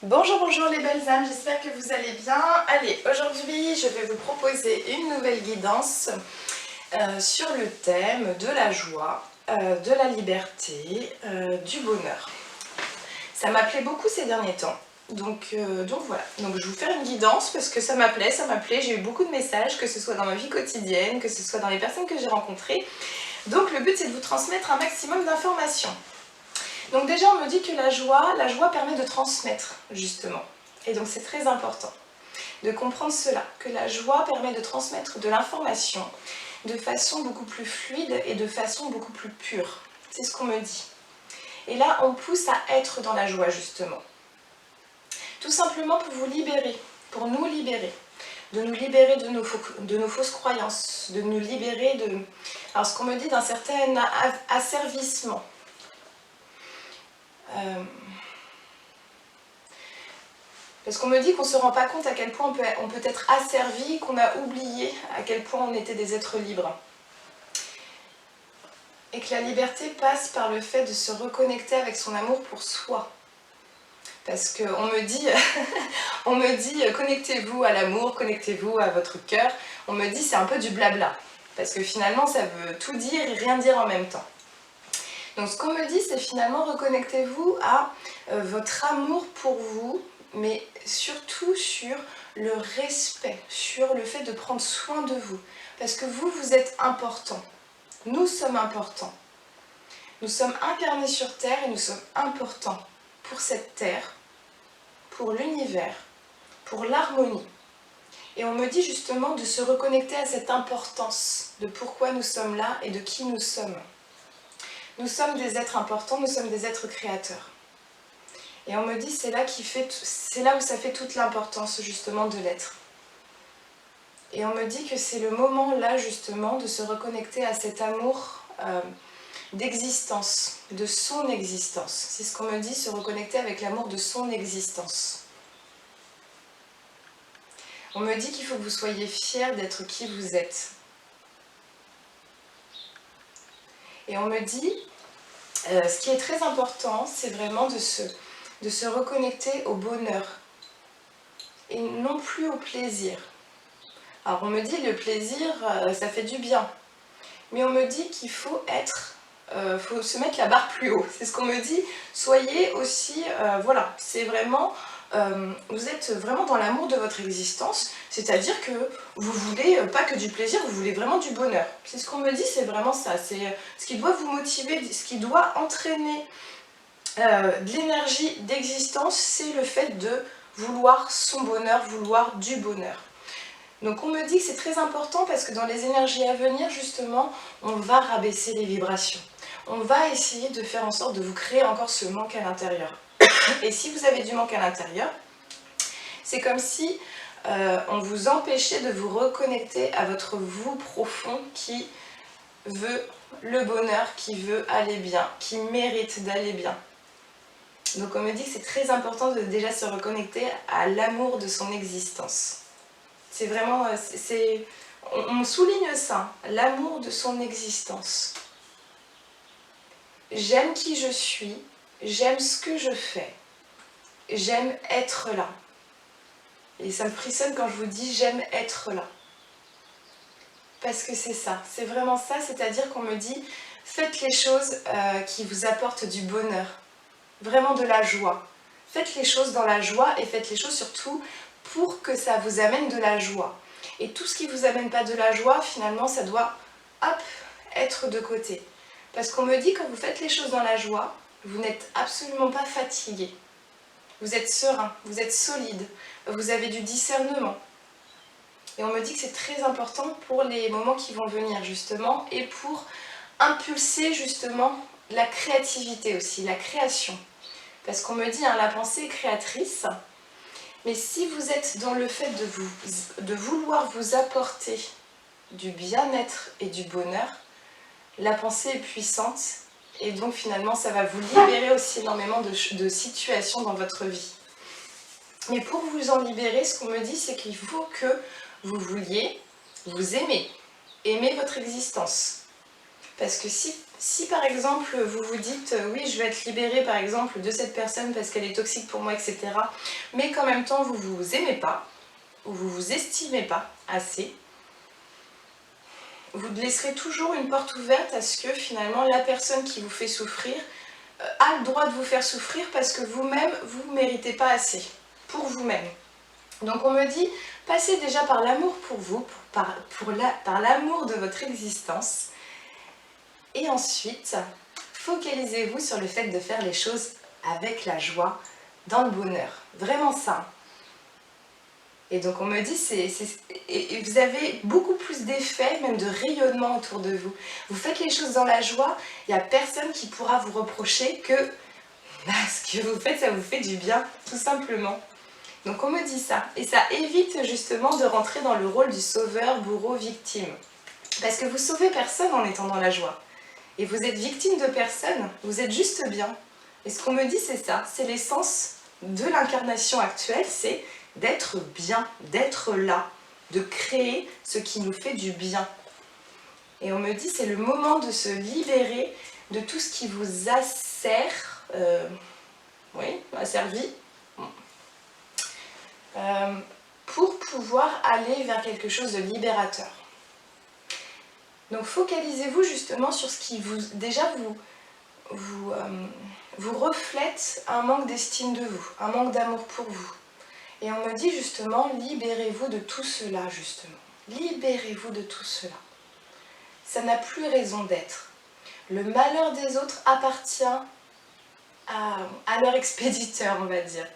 Bonjour, bonjour les belles âmes, j'espère que vous allez bien. Allez, aujourd'hui je vais vous proposer une nouvelle guidance sur le thème de la joie, de la liberté, du bonheur. Ça m'appelait beaucoup ces derniers temps, donc voilà. Donc je vais vous faire une guidance parce que ça m'appelait, j'ai eu beaucoup de messages, que ce soit dans ma vie quotidienne, que ce soit dans les personnes que j'ai rencontrées. Donc le but c'est de vous transmettre un maximum d'informations. Donc déjà on me dit que la joie permet de transmettre justement. Et donc c'est très important de comprendre cela, que la joie permet de transmettre de l'information de façon beaucoup plus fluide et de façon beaucoup plus pure. C'est ce qu'on me dit. Et là on pousse à être dans la joie justement. Tout simplement pour vous libérer, pour nous libérer. De nous libérer de nos fausses croyances, de nous libérer de... Alors ce qu'on me dit d'un certain asservissement. Parce qu'on me dit qu'on ne se rend pas compte à quel point on peut être asservi, qu'on a oublié à quel point on était des êtres libres. Et que la liberté passe par le fait de se reconnecter avec son amour pour soi. Parce qu'on me dit, connectez-vous à l'amour, connectez-vous à votre cœur. On me dit c'est un peu du blabla. Parce que finalement ça veut tout dire et rien dire en même temps. Donc ce qu'on me dit c'est finalement reconnectez-vous à votre amour pour vous, mais surtout sur le respect, sur le fait de prendre soin de vous. Parce que vous êtes important. Nous sommes importants. Nous sommes incarnés sur Terre et nous sommes importants pour cette Terre, pour l'univers, pour l'harmonie. Et on me dit justement de se reconnecter à cette importance de pourquoi nous sommes là et de qui nous sommes. Nous sommes des êtres importants, nous sommes des êtres créateurs. Et on me dit c'est là où ça fait toute l'importance justement de l'être. Et on me dit que c'est le moment là justement de se reconnecter à cet amour d'existence, de son existence. C'est ce qu'on me dit, se reconnecter avec l'amour de son existence. On me dit qu'il faut que vous soyez fiers d'être qui vous êtes. Et on me dit, ce qui est très important, c'est vraiment de se reconnecter au bonheur et non plus au plaisir. Alors on me dit le plaisir, ça fait du bien. Mais on me dit qu'il faut faut se mettre la barre plus haut. C'est ce qu'on me dit. Soyez aussi, voilà, c'est vraiment, vous êtes vraiment dans l'amour de votre existence. C'est-à-dire que vous voulez pas que du plaisir, vous voulez vraiment du bonheur. C'est ce qu'on me dit, c'est vraiment ça. C'est ce qui doit vous motiver, ce qui doit entraîner de l'énergie d'existence, c'est le fait de vouloir son bonheur, vouloir du bonheur. Donc on me dit que c'est très important parce que dans les énergies à venir, justement, on va rabaisser les vibrations. On va essayer de faire en sorte de vous créer encore ce manque à l'intérieur. Et si vous avez du manque à l'intérieur, c'est comme si on vous empêchait de vous reconnecter à votre vous profond qui veut le bonheur, qui veut aller bien, qui mérite d'aller bien. Donc on me dit que c'est très important de déjà se reconnecter à l'amour de son existence. C'est vraiment, on souligne ça, l'amour de son existence. J'aime qui je suis, j'aime ce que je fais, j'aime être là. Et ça me frissonne quand je vous dis j'aime être là. Parce que c'est ça, c'est vraiment ça, c'est-à-dire qu'on me dit faites les choses qui vous apportent du bonheur, vraiment de la joie. Faites les choses dans la joie et faites les choses surtout pour que ça vous amène de la joie. Et tout ce qui ne vous amène pas de la joie, finalement, ça doit, hop, être de côté. Parce qu'on me dit, quand vous faites les choses dans la joie, vous n'êtes absolument pas fatigué. Vous êtes serein, vous êtes solide, vous avez du discernement. Et on me dit que c'est très important pour les moments qui vont venir, justement, et pour impulser, justement, la créativité aussi, la création. Parce qu'on me dit, hein, la pensée est créatrice. Mais si vous êtes dans le fait de vouloir vous apporter du bien-être et du bonheur, la pensée est puissante et donc finalement ça va vous libérer aussi énormément de situations dans votre vie. Mais pour vous en libérer, ce qu'on me dit, c'est qu'il faut que vous vouliez vous aimer votre existence. Parce que si par exemple vous vous dites oui je vais être libérée par exemple de cette personne parce qu'elle est toxique pour moi, etc. Mais qu'en même temps vous vous aimez pas, ou vous vous estimez pas assez, vous laisserez toujours une porte ouverte à ce que finalement la personne qui vous fait souffrir a le droit de vous faire souffrir parce que vous-même vous ne méritez pas assez pour vous-même. Donc on me dit, passez déjà par l'amour pour vous, par l'amour de votre existence. Et ensuite, focalisez-vous sur le fait de faire les choses avec la joie, dans le bonheur. Vraiment ça. Et donc on me dit, et vous avez beaucoup plus d'effets, même de rayonnement autour de vous. Vous faites les choses dans la joie, il n'y a personne qui pourra vous reprocher que ce que vous faites, ça vous fait du bien, tout simplement. Donc on me dit ça. Et ça évite justement de rentrer dans le rôle du sauveur, bourreau, victime. Parce que vous sauvez personne en étant dans la joie. Et vous êtes victime de personne, vous êtes juste bien. Et ce qu'on me dit, c'est ça. C'est l'essence de l'incarnation actuelle, c'est d'être bien, d'être là, de créer ce qui nous fait du bien. Et on me dit, c'est le moment de se libérer de tout ce qui vous asservi, pour pouvoir aller vers quelque chose de libérateur. Donc focalisez-vous justement sur ce qui vous reflète un manque d'estime de vous, un manque d'amour pour vous. Et on me dit justement, libérez-vous de tout cela justement. Libérez-vous de tout cela. Ça n'a plus raison d'être. Le malheur des autres appartient à leur expéditeur, on va dire.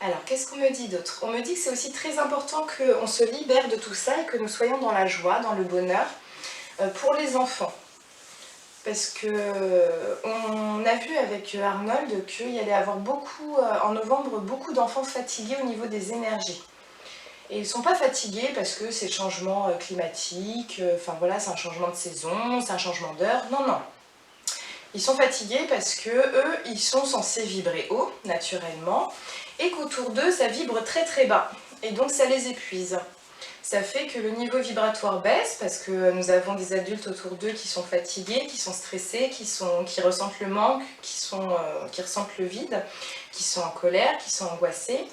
Alors, qu'est-ce qu'on me dit d'autre? On me dit que c'est aussi très important qu'on se libère de tout ça et que nous soyons dans la joie, dans le bonheur, pour les enfants. Parce qu'on a vu avec Arnold qu'il y allait avoir en novembre, beaucoup d'enfants fatigués au niveau des énergies. Et ils ne sont pas fatigués parce que c'est le changement climatique, c'est un changement de saison, c'est un changement d'heure. Non, non. Ils sont fatigués parce que eux, ils sont censés vibrer haut, naturellement, et qu'autour d'eux, ça vibre très très bas. Et donc ça les épuise. Ça fait que le niveau vibratoire baisse parce que nous avons des adultes autour d'eux qui sont fatigués, qui sont stressés, qui ressentent le manque, qui ressentent le vide, qui sont en colère, qui sont angoissés.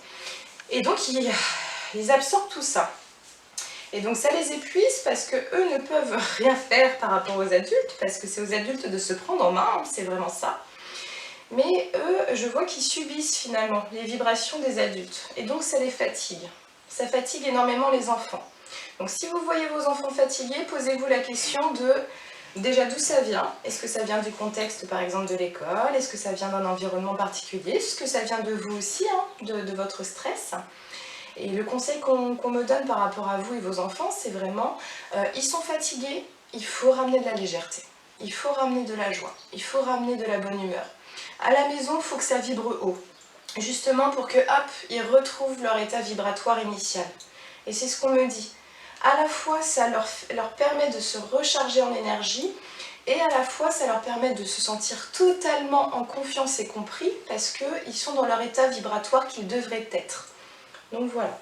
Et donc ils absorbent tout ça. Et donc ça les épuise parce qu'eux ne peuvent rien faire par rapport aux adultes, parce que c'est aux adultes de se prendre en main, c'est vraiment ça. Mais eux, je vois qu'ils subissent finalement les vibrations des adultes. Et donc ça les fatigue. Ça fatigue énormément les enfants. Donc si vous voyez vos enfants fatigués, posez-vous la question de déjà d'où ça vient. Est-ce que ça vient du contexte par exemple de l'école? Est-ce que ça vient d'un environnement particulier? Est-ce que ça vient de vous aussi, de votre stress? Et le conseil qu'on me donne par rapport à vous et vos enfants, c'est vraiment, ils sont fatigués, il faut ramener de la légèreté. Il faut ramener de la joie. Il faut ramener de la bonne humeur. À la maison, il faut que ça vibre haut. Justement pour que, hop, ils retrouvent leur état vibratoire initial. Et c'est ce qu'on me dit. À la fois, ça leur permet de se recharger en énergie, et à la fois, ça leur permet de se sentir totalement en confiance et compris, parce qu'ils sont dans leur état vibratoire qu'ils devraient être. Donc voilà.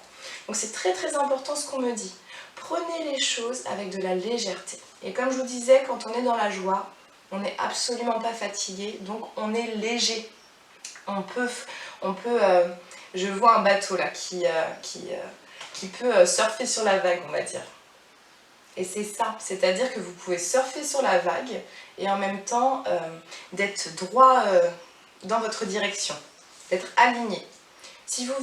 Donc c'est très très important ce qu'on me dit. Prenez les choses avec de la légèreté. Et comme je vous disais, quand on est dans la joie, on n'est absolument pas fatigué, donc on est léger. Je vois un bateau là qui peut surfer sur la vague, on va dire. Et c'est ça, c'est-à-dire que vous pouvez surfer sur la vague et en même temps d'être droit dans votre direction, d'être aligné. Si vous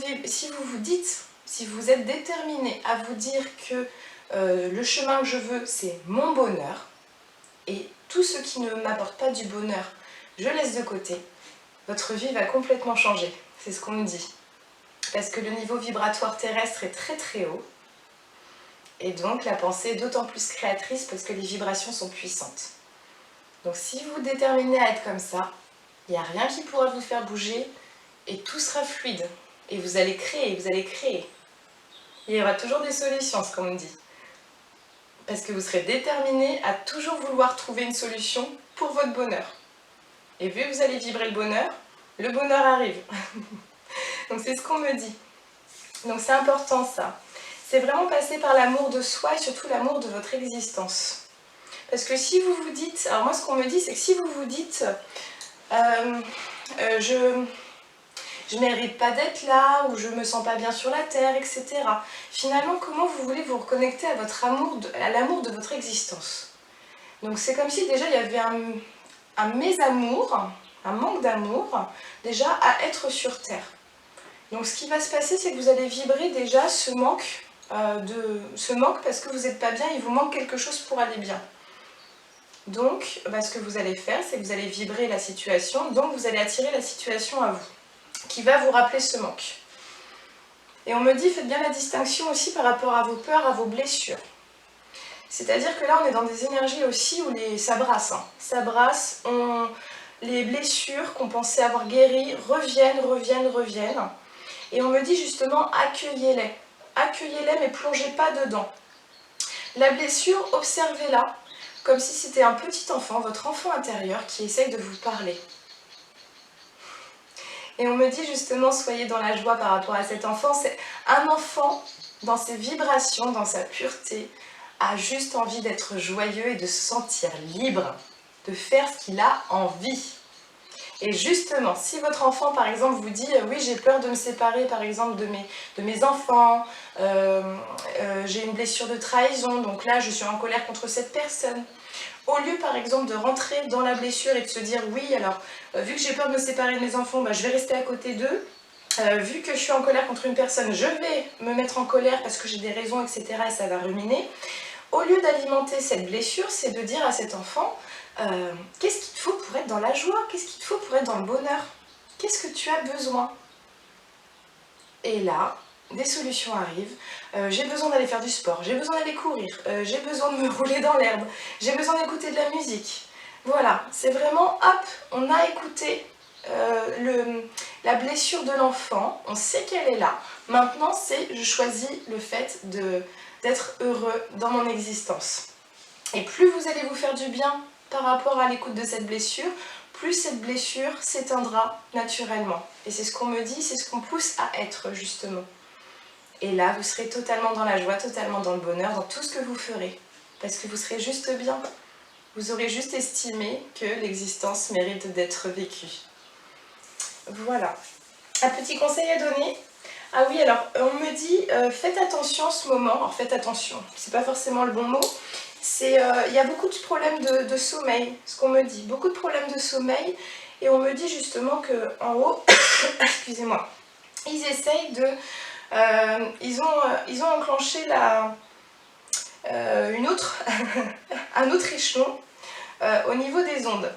êtes déterminé à vous dire que le chemin que je veux, c'est mon bonheur, et tout ce qui ne m'apporte pas du bonheur, je laisse de côté, votre vie va complètement changer. C'est ce qu'on me dit. Parce que le niveau vibratoire terrestre est très très haut, et donc la pensée est d'autant plus créatrice parce que les vibrations sont puissantes. Donc si vous vous déterminez à être comme ça, il n'y a rien qui pourra vous faire bouger, et tout sera fluide. Et vous allez créer, vous allez créer. Il y aura toujours des solutions, ce qu'on me dit. Parce que vous serez déterminé à toujours vouloir trouver une solution pour votre bonheur. Et vu que vous allez vibrer le bonheur arrive. Donc c'est ce qu'on me dit. Donc c'est important ça. c'est vraiment passer par l'amour de soi et surtout l'amour de votre existence. Parce que si vous vous dites, alors moi ce qu'on me dit, c'est que si vous vous dites je mérite pas d'être là, ou je me sens pas bien sur la terre, etc. Finalement, comment vous voulez vous reconnecter à votre amour, à l'amour de votre existence? Donc c'est comme si déjà il y avait un mésamour, un manque d'amour, déjà à être sur terre. Donc ce qui va se passer, c'est que vous allez vibrer déjà ce manque parce que vous n'êtes pas bien, il vous manque quelque chose pour aller bien. Donc ce que vous allez faire, c'est que vous allez vibrer la situation, donc vous allez attirer la situation à vous, qui va vous rappeler ce manque. Et on me dit, faites bien la distinction aussi par rapport à vos peurs, à vos blessures. C'est-à-dire que là, on est dans des énergies aussi où ça brasse. Ça brasse, les blessures qu'on pensait avoir guéries reviennent. Et on me dit justement, accueillez-les. Accueillez-les, mais plongez pas dedans. La blessure, observez-la, comme si c'était un petit enfant, votre enfant intérieur, qui essaye de vous parler. Et on me dit justement, soyez dans la joie par rapport à cet enfant. C'est un enfant, dans ses vibrations, dans sa pureté, a juste envie d'être joyeux et de se sentir libre, de faire ce qu'il a envie. Et justement, si votre enfant, par exemple, vous dit « oui, j'ai peur de me séparer, par exemple, de mes enfants, j'ai une blessure de trahison, donc là, je suis en colère contre cette personne », au lieu, par exemple, de rentrer dans la blessure et de se dire « oui, alors, vu que j'ai peur de me séparer de mes enfants, je vais rester à côté d'eux. Vu que je suis en colère contre une personne, je vais me mettre en colère parce que j'ai des raisons, etc. et ça va ruminer. » Au lieu d'alimenter cette blessure, c'est de dire à cet enfant qu'est-ce qu'il te faut pour être dans la joie? Qu'est-ce qu'il te faut pour être dans le bonheur? Qu'est-ce que tu as besoin? Et là, des solutions arrivent. J'ai besoin d'aller faire du sport, j'ai besoin d'aller courir, j'ai besoin de me rouler dans l'herbe, j'ai besoin d'écouter de la musique. Voilà, c'est vraiment, hop, on a écouté la blessure de l'enfant, on sait qu'elle est là. Maintenant, je choisis le fait d'être heureux dans mon existence. Et plus vous allez vous faire du bien par rapport à l'écoute de cette blessure, plus cette blessure s'éteindra naturellement. Et c'est ce qu'on me dit, c'est ce qu'on pousse à être justement. Et là, vous serez totalement dans la joie, totalement dans le bonheur, dans tout ce que vous ferez. Parce que vous serez juste bien. Vous aurez juste estimé que l'existence mérite d'être vécue. Voilà. Un petit conseil à donner. Ah oui, alors on me dit, faites attention en ce moment. Alors faites attention, c'est pas forcément le bon mot. Il y a beaucoup de problèmes de sommeil, ce qu'on me dit. Beaucoup de problèmes de sommeil. Et on me dit justement qu'en haut, excusez-moi, ils essayent de... ils ont enclenché un autre échelon au niveau des ondes.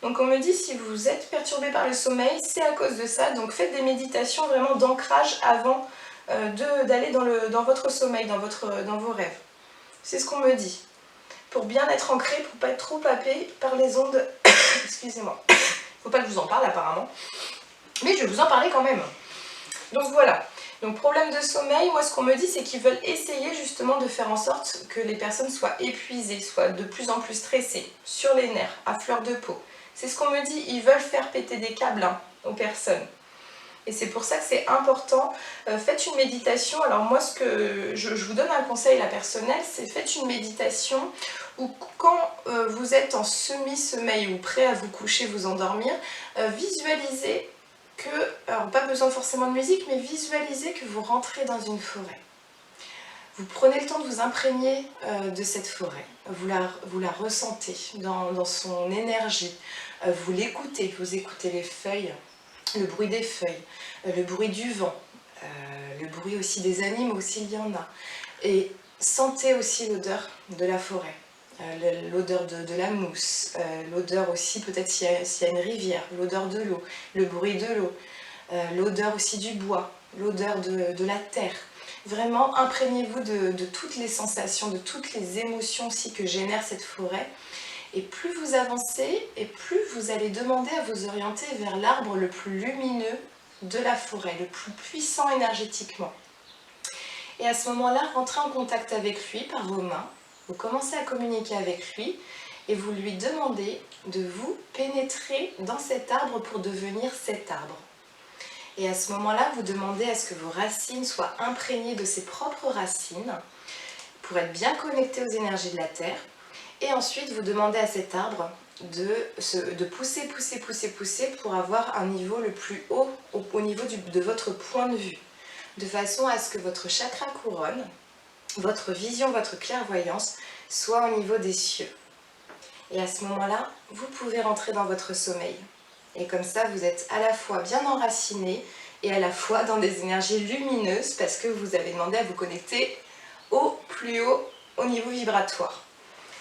Donc on me dit, si vous êtes perturbé par le sommeil, c'est à cause de ça. Donc faites des méditations vraiment d'ancrage avant d'aller dans votre sommeil, dans vos rêves. C'est ce qu'on me dit. Pour bien être ancré, pour ne pas être trop happé par les ondes. Excusez-moi. Il ne faut pas que je vous en parle apparemment. Mais je vais vous en parler quand même. Donc voilà. Donc problème de sommeil, moi ce qu'on me dit, c'est qu'ils veulent essayer justement de faire en sorte que les personnes soient épuisées, soient de plus en plus stressées, sur les nerfs, à fleur de peau. C'est ce qu'on me dit, ils veulent faire péter des câbles aux personnes. Et c'est pour ça que c'est important. Faites une méditation. Alors moi, ce que je vous donne un conseil là, personnel, c'est faites une méditation où quand vous êtes en semi-sommeil ou prêt à vous coucher, vous endormir, visualisez que, alors pas besoin forcément de musique, mais visualisez que vous rentrez dans une forêt. Vous prenez le temps de vous imprégner de cette forêt, vous la ressentez dans son énergie, vous l'écoutez, vous écoutez les feuilles, le bruit des feuilles, le bruit du vent, le bruit aussi des animaux s'il y en a. Et sentez aussi l'odeur de la forêt, l'odeur de la mousse, l'odeur aussi peut-être s'il y a une rivière, l'odeur de l'eau, le bruit de l'eau, l'odeur aussi du bois, l'odeur de la terre. Vraiment imprégnez-vous de toutes les sensations, de toutes les émotions aussi que génère cette forêt. Et plus vous avancez, et plus vous allez demander à vous orienter vers l'arbre le plus lumineux de la forêt, le plus puissant énergétiquement. Et à ce moment-là, rentrez en contact avec lui par vos mains, vous commencez à communiquer avec lui, et vous lui demandez de vous pénétrer dans cet arbre pour devenir cet arbre. Et à ce moment-là, vous demandez à ce que vos racines soient imprégnées de ses propres racines pour être bien connectées aux énergies de la Terre. Et ensuite, vous demandez à cet arbre de pousser, pousser, pousser, pousser pour avoir un niveau le plus haut au niveau de votre point de vue. De façon à ce que votre chakra couronne, votre vision, votre clairvoyance soit au niveau des cieux. Et à ce moment-là, vous pouvez rentrer dans votre sommeil. Et comme ça, vous êtes à la fois bien enraciné et à la fois dans des énergies lumineuses parce que vous avez demandé à vous connecter au plus haut au niveau vibratoire.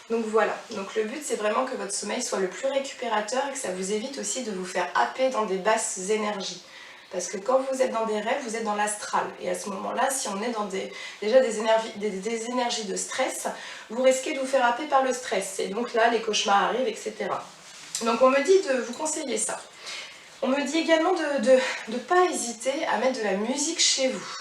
Donc voilà, donc le but c'est vraiment que votre sommeil soit le plus récupérateur et que ça vous évite aussi de vous faire happer dans des basses énergies. Parce que quand vous êtes dans des rêves, vous êtes dans l'astral. Et à ce moment-là, si on est dans déjà des énergies de stress, vous risquez de vous faire happer par le stress. Et donc là, les cauchemars arrivent, etc. Donc on me dit de vous conseiller ça. On me dit également de ne pas hésiter à mettre de la musique chez vous.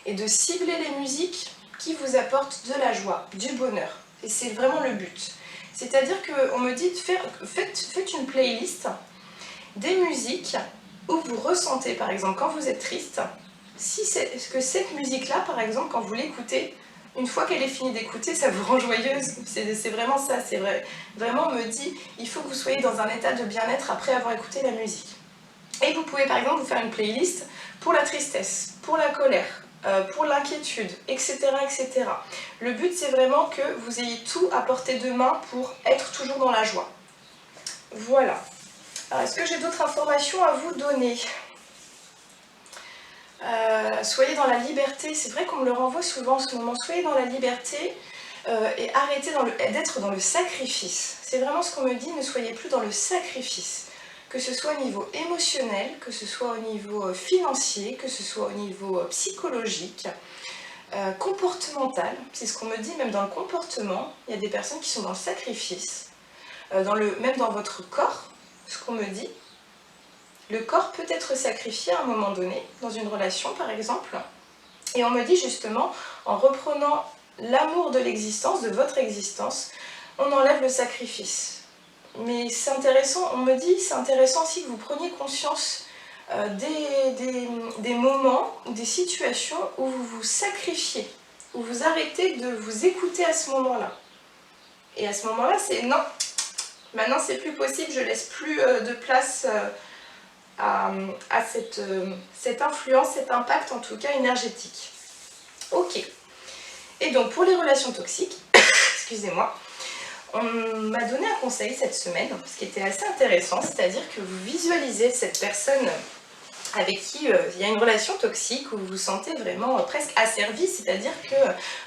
Et de cibler les musiques qui vous apportent de la joie, du bonheur. Et c'est vraiment le but. C'est-à-dire qu'on me dit, faites une playlist des musiques où vous ressentez, par exemple, quand vous êtes triste, que cette musique-là, par exemple, quand vous l'écoutez, une fois qu'elle est finie d'écouter, ça vous rend joyeuse. C'est vraiment ça, c'est vrai. Vraiment, on me dit, il faut que vous soyez dans un état de bien-être après avoir écouté la musique. Et vous pouvez, par exemple, vous faire une playlist pour la tristesse, pour la colère, pour l'inquiétude, etc., etc. Le but, c'est vraiment que vous ayez tout à portée de main pour être toujours dans la joie. Voilà. Alors, est-ce que j'ai d'autres informations à vous donner ? Soyez dans la liberté. C'est vrai qu'on me le renvoie souvent en ce moment. Soyez dans la liberté et arrêtez d'être dans le sacrifice. C'est vraiment ce qu'on me dit, ne soyez plus dans le sacrifice. Que ce soit au niveau émotionnel, que ce soit au niveau financier, que ce soit au niveau psychologique, comportemental. C'est ce qu'on me dit, même dans le comportement, il y a des personnes qui sont dans le sacrifice. Même dans votre corps, ce qu'on me dit. Le corps peut être sacrifié à un moment donné, dans une relation par exemple. Et on me dit justement, en reprenant l'amour de l'existence, de votre existence, on enlève le sacrifice. Mais c'est intéressant, on me dit, c'est intéressant aussi que vous preniez conscience des moments ou des situations où vous vous sacrifiez, où vous arrêtez de vous écouter à ce moment-là. Et à ce moment-là, c'est non, maintenant c'est plus possible, je laisse plus de place à cette influence, cet impact en tout cas énergétique. Ok. Et donc pour les relations toxiques, excusez-moi, on m'a donné un conseil cette semaine, ce qui était assez intéressant, c'est-à-dire que vous visualisez cette personne avec qui il y a une relation toxique où vous vous sentez vraiment presque asservi, c'est-à-dire que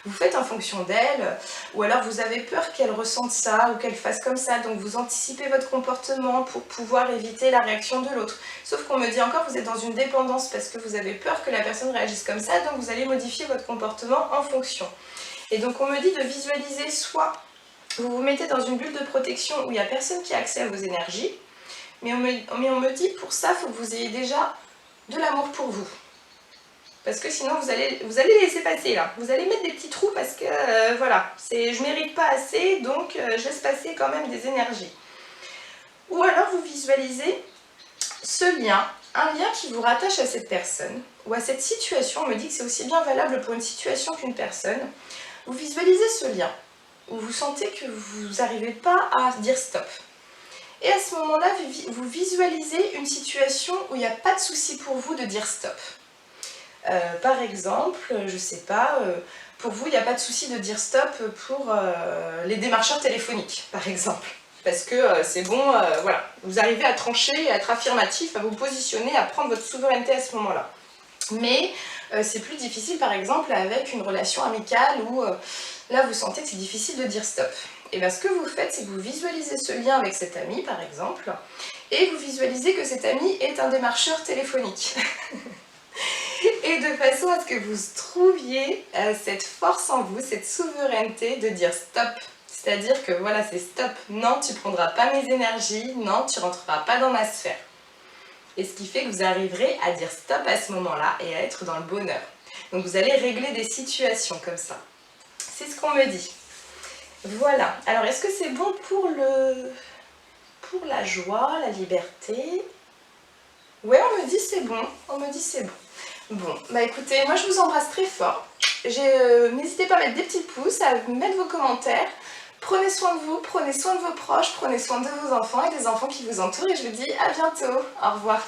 vous faites en fonction d'elle, ou alors vous avez peur qu'elle ressente ça ou qu'elle fasse comme ça, donc vous anticipez votre comportement pour pouvoir éviter la réaction de l'autre. Sauf qu'on me dit encore que vous êtes dans une dépendance parce que vous avez peur que la personne réagisse comme ça, donc vous allez modifier votre comportement en fonction. Et donc on me dit de visualiser soit vous vous mettez dans une bulle de protection où il n'y a personne qui a accès à vos énergies, mais on me dit pour ça, il faut que vous ayez déjà de l'amour pour vous. Parce que sinon, vous allez laisser passer là. Vous allez mettre des petits trous parce que, voilà, je mérite pas assez, donc je laisse passer quand même des énergies. Ou alors, vous visualisez ce lien, un lien qui vous rattache à cette personne, ou à cette situation. On me dit que c'est aussi bien valable pour une situation qu'une personne. Vous visualisez ce lien, où vous sentez que vous n'arrivez pas à dire stop. Et à ce moment-là, vous visualisez une situation où il n'y a pas de souci pour vous de dire stop. Par exemple, je ne sais pas, pour vous, il n'y a pas de souci de dire stop pour les démarcheurs téléphoniques, par exemple. Parce que c'est bon, voilà, vous arrivez à trancher, à être affirmatif, à vous positionner, à prendre votre souveraineté à ce moment-là. Mais c'est plus difficile, par exemple, avec une relation amicale où là, vous sentez que c'est difficile de dire stop. Et bien, ce que vous faites, c'est que vous visualisez ce lien avec cet ami, par exemple, et vous visualisez que cet ami est un démarcheur téléphonique. Et de façon à ce que vous trouviez cette force en vous, cette souveraineté de dire stop. C'est-à-dire que voilà, c'est stop. Non, tu ne prendras pas mes énergies. Non, tu ne rentreras pas dans ma sphère. Et ce qui fait que vous arriverez à dire stop à ce moment-là et à être dans le bonheur. Donc vous allez régler des situations comme ça. C'est ce qu'on me dit. Voilà. Alors, est-ce que c'est bon pour la joie, la liberté ? Ouais, on me dit c'est bon, on me dit c'est bon. Bon, bah écoutez, moi je vous embrasse très fort. N'hésitez pas à mettre des petits pouces, à mettre vos commentaires. Prenez soin de vous, prenez soin de vos proches, prenez soin de vos enfants et des enfants qui vous entourent. Et je vous dis à bientôt. Au revoir.